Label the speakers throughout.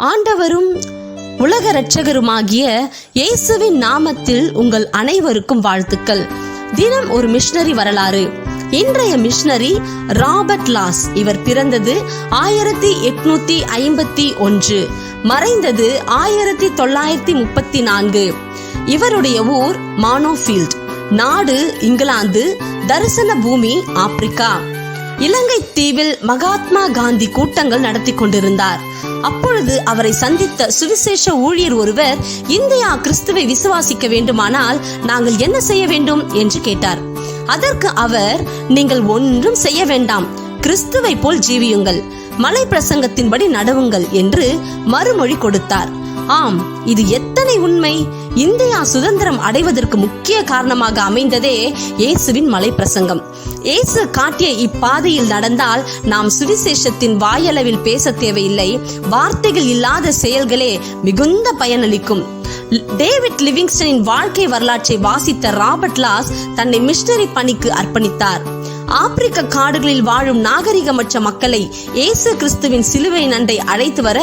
Speaker 1: ஆண்டவரும் உலக இரட்சகருமாகிய இயேசுவின் நாமத்தில் உங்கள் அனைவருக்கும் வாழ்த்துக்கள். தினம் ஒரு மிஷனரி வரலாறு. இன்றைய மிஷனரி ராபர்ட் லாஸ். இவர் பிறந்தது 1851, மறைந்தது 1934. இவருடைய ஊர் மானோஃபீல்ட், நாடு இங்கிலாந்து, தரிசன பூமி ஆப்பிரிக்கா. இலங்கை தீவில் மகாத்மா காந்தி கூட்டங்கள் நடத்தி கொண்டிருந்தார். அப்பொழுது அவரை சந்தித்த சுவிசேஷ ஊழியர் ஒருவர், இந்தியா கிறிஸ்துவை விசுவாசிக்க வேண்டுமானால் நாங்கள் என்ன செய்ய வேண்டும் என்று கேட்டார். அதற்கு அவர், நீங்கள் ஒன்றும் செய்ய வேண்டாம், கிறிஸ்துவை போல் ஜீவியுங்கள், மலை பிரசங்கத்தின்படி நடவுங்கள் என்று மறுமொழி கொடுத்தார். ஆம், இது எத்தனை உண்மை! இந்தியா சுதந்திரம் அடைவதற்கு முக்கிய காரணமாக அமைந்ததே இயேசுவின் மலை பிரசங்கம். இயேசு காட்டிய இப்பாதையில் நடந்தால் நாம் சுவிசேஷத்தின் வாயளவில் பேச தேவையில்லை, வார்த்தைகள் இல்லாத செயல்களே மிகுந்த பயனளிக்கும். டேவிட் லிவிங்ஸ்டனின் வாழ்க்கை வரலாற்றை வாசித்த ராபர்ட் லாஸ் தன்னை மிஷனரி பணிக்கு அர்ப்பணித்தார். ஆப்பிரிக்க காடுகளில் வாழும் நாகரிகமற்ற மக்களை இயேசு கிறிஸ்துவின் சிலுவை நண்டை அழைத்து வர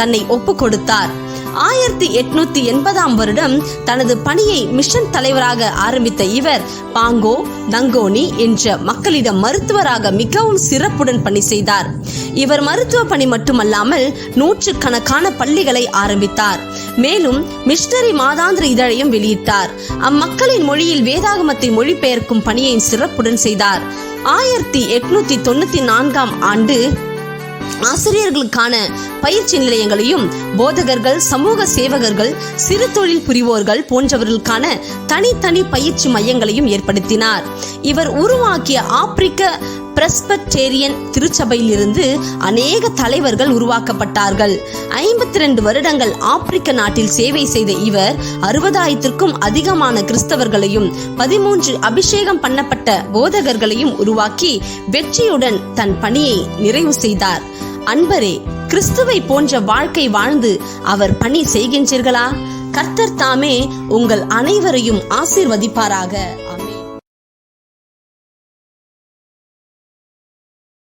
Speaker 1: தன்னை ஒப்பு கொடுத்தார். 1880 வருடம் தனது பணியை மிஷன் தலைவராக ஆரம்பித்த இவர் பாங்கோ, நங்கோனி என்ற மக்களிடம் மருத்துவராக மிகவும் சிறப்புடன் பணி செய்தார். இவர் மருத்துவ பணி மட்டுமல்லாமல் நூற்றுக்கணக்கான பள்ளிகளை ஆரம்பித்தார். மேலும் மிஷனரி மாதாந்திர இதழையும் வெளியிட்டார். அம்மக்களின் மொழியில் வேதாகமத்தை மொழிபெயர்க்கும் பணியை சிறப்புடன் செய்தார். 1894 ஆண்டு ஆசிரியர்களுக்கான பயிற்சி நிலையங்களையும், போதகர்கள், சமூக சேவகர்கள், சிறு தொழில் புரிவோர்கள் போன்றவர்களுக்கான தனித்தனி பயிற்சி மையங்களையும் ஏற்படுத்தினார். இவர் உருவாக்கிய ஆப்பிரிக்க பிரஸ்பெட்டேரியன் திருச்சபையில் இருந்து அநேக தலைவர்கள் உருவாக்கப்பட்டார்கள். 52 வருடங்கள் ஆப்பிரிக்க நாட்டில் சேவை செய்த இவர் 60,000க்கும் அதிகமான கிறிஸ்தவர்களையும் 13 அபிஷேகம் பண்ணப்பட்ட போதகர்களையும் உருவாக்கி வெற்றியுடன் தன் பணியை நிறைவு செய்தார். அன்பரே, கிறிஸ்துவை போன்ற வாழ்க்கை வாழ்ந்து அவர் பணி செய்கின்றீர்களா? கர்த்தர் தாமே உங்கள் அனைவரையும் ஆசீர்வதிப்பாராக. ஆமென்.